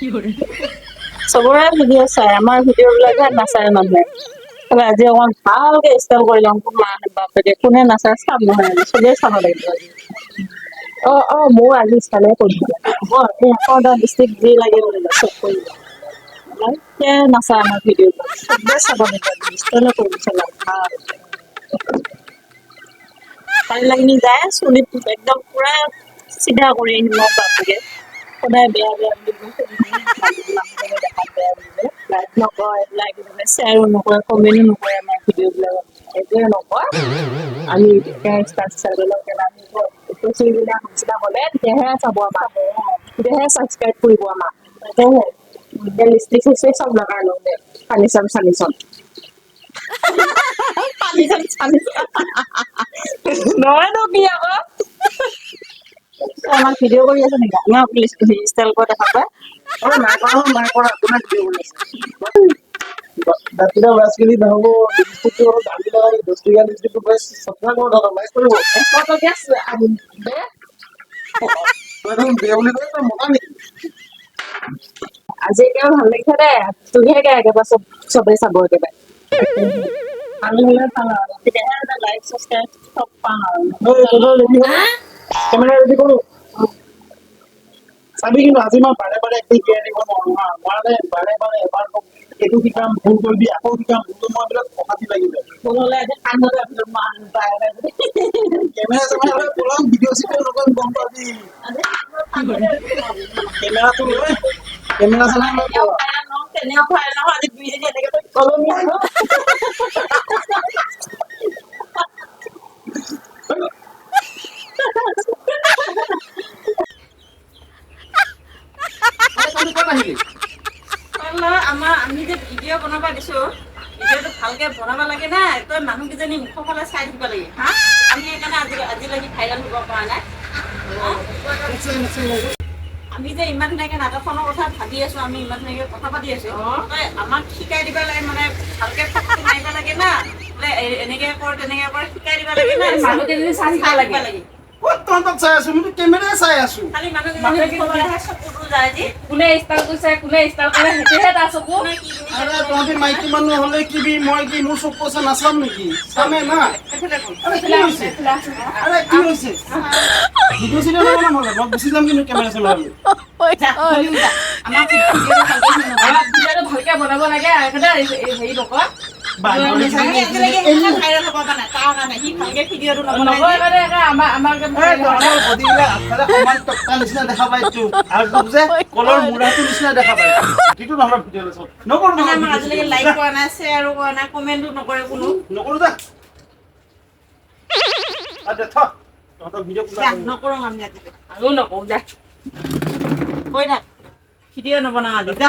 চবৰে ভিডিঅ' চাই আমাৰ ভিডিঅ' বিলাকহে নাচায় মানুহে আজি অকমান ভালকে ষ্টাইল কৰি লওঁ মা বাপেকে কোনে নাচায় চাম নহয় আজি চবেই চাব লাগিব আজি মই আজি ষ্টাইলে কৰিম এই আকৌ ডিষ্ট্ৰিক্ট যি লাগে চব কৰি নাচায় আমাৰ ভিডিঅ' চবেই চাব লাগিব ষ্টাইলে কৰিম চলাম ভাল পানী লাগি যায় চুলিত একদম পুৰা চিধা কৰি আহিম মই বাপেকে সদায় বেয়া বেয়া বুলি দেখাত বেয়া বুলি লাইক নকৰে লাইক নকৰে শ্বেয়াৰো নকৰে কমেণ্টো নকৰে আমাৰ ভিডিঅ' বিলাকত একোৱে নকয় আমি তেতিয়াহে চাব আমাক তেতিয়াহে ছাবস্ক্ৰাইব কৰিব আমাক এতিয়া লিপষ্টিক চিপষ্টিক চব লগাই লওঁ দে ফানিচন চানিচন নহয়নো কি আকৌ আমাক ভিডিঅ' কৰি আছে নেকি আমাক ষ্টাইল কৰি দেখা পায় নাই কৰা আপোনাক ভিডিঅ' কৰি আছে Datang basically bahwa district itu orang kami lah district itu best sebenarnya kalau dalam life itu photo গেছ দে orang dia boleh itu mana nih আজি একেবাৰে ভাল লাগিছে দে তুমিহে একেবাৰে চবেই চাব একেবাৰে আমি হ'লে পাওঁ আৰু তেতিয়াহে এটা লাইক ছাবস্ক্ৰাইব চব পাওঁ আৰু betul lebih kamera lebih dulu sabi কিন্তু আজি মই বাৰে বাৰে একদিন দিয়া দিব নোৱাৰো মানে বাৰে বাৰে এবাৰ এইটো কি কাম ভুল কৰিবি আকৌ কি কাম ভুল মই বিলাক অশান্তি লাগি যায় নহ'লে আজি কান্দতে আপোনাৰ মান পায় কেমেৰা চেমেৰা পলাম ভিডিঅ' চিডিঅ' লগত গম পাবি কেমেৰাটো লৈ কেমেৰা চেমেৰা লৈ পলাম তেনেও খাই নহয় আজি দুই দিন এনেকে কলমি আমি যে ভিডিঅ' বনাব দিছো ভিডিঅ'টো ভালকে বনাব লাগে না তই মানুহকেইজনী মুখৰ ফালে চাই দিব লাগে হা আমি সেইকাৰণে আজিলৈকে ভাইৰেল হ'ব পৰা নাই আমি যে ইমান ধুনীয়াকে নাটকখনৰ কথা ভাবি আছো আমি ইমান ধুনীয়াকে কথা পাতি আছো তই আমাক শিকাই দিব লাগে মানে ভালকে ফটো মাৰিব লাগে না বোলে এনেকে কৰ তেনেকে কৰ শিকাই দিব লাগে না মানুহকেইজনী চাই দিব লাগে তহঁতক চাই আছো মই কেমেৰাই চাই আছো খালি মানুহকেইজনী ফটোহে চকুটো যায় যে কোনে ষ্টাইল কৰিছে কোনে ষ্টাইল কৰে সেইটোহে তাৰ চকু আৰে তহঁতি মাইকী মানুহ হ'লে কি বি মই কি মোৰ চব পইচা নাচাম নেকি চামে না আৰে কি হৈছে ভিডিঅ' চিডিঅ' নবনাম হ'লে মই গুচি যাম কিন্তু কেমেৰা চেমেৰা লৈ আমাক ভিডিঅ'টো ভালকে বনাব লাগে হেৰি নকৰ ভাইৰেল হ'ব মানে তাৰ কাৰণে সি ভালকে ভিডিঅ'টো নবনাই আমাৰ নিচিনা দেখা পাইছো আৰু তোক যে কলৰ মুৰাটো নিচিনা দেখা পাই কিন্তু নহয় ভিডিঅ' লৈছো নকৰো আমাৰ আজিলৈকে লাইক কৰা নাই শ্বেয়াৰো কৰা নাই কমেণ্টো নকৰে কোনো নকৰো দা আদে থ তহঁতৰ ভিডিঅ' নকৰো আমি আজিলৈকে আৰু নকওঁ যা কৈ থাক ভিডিঅ' নবনাও আজি যা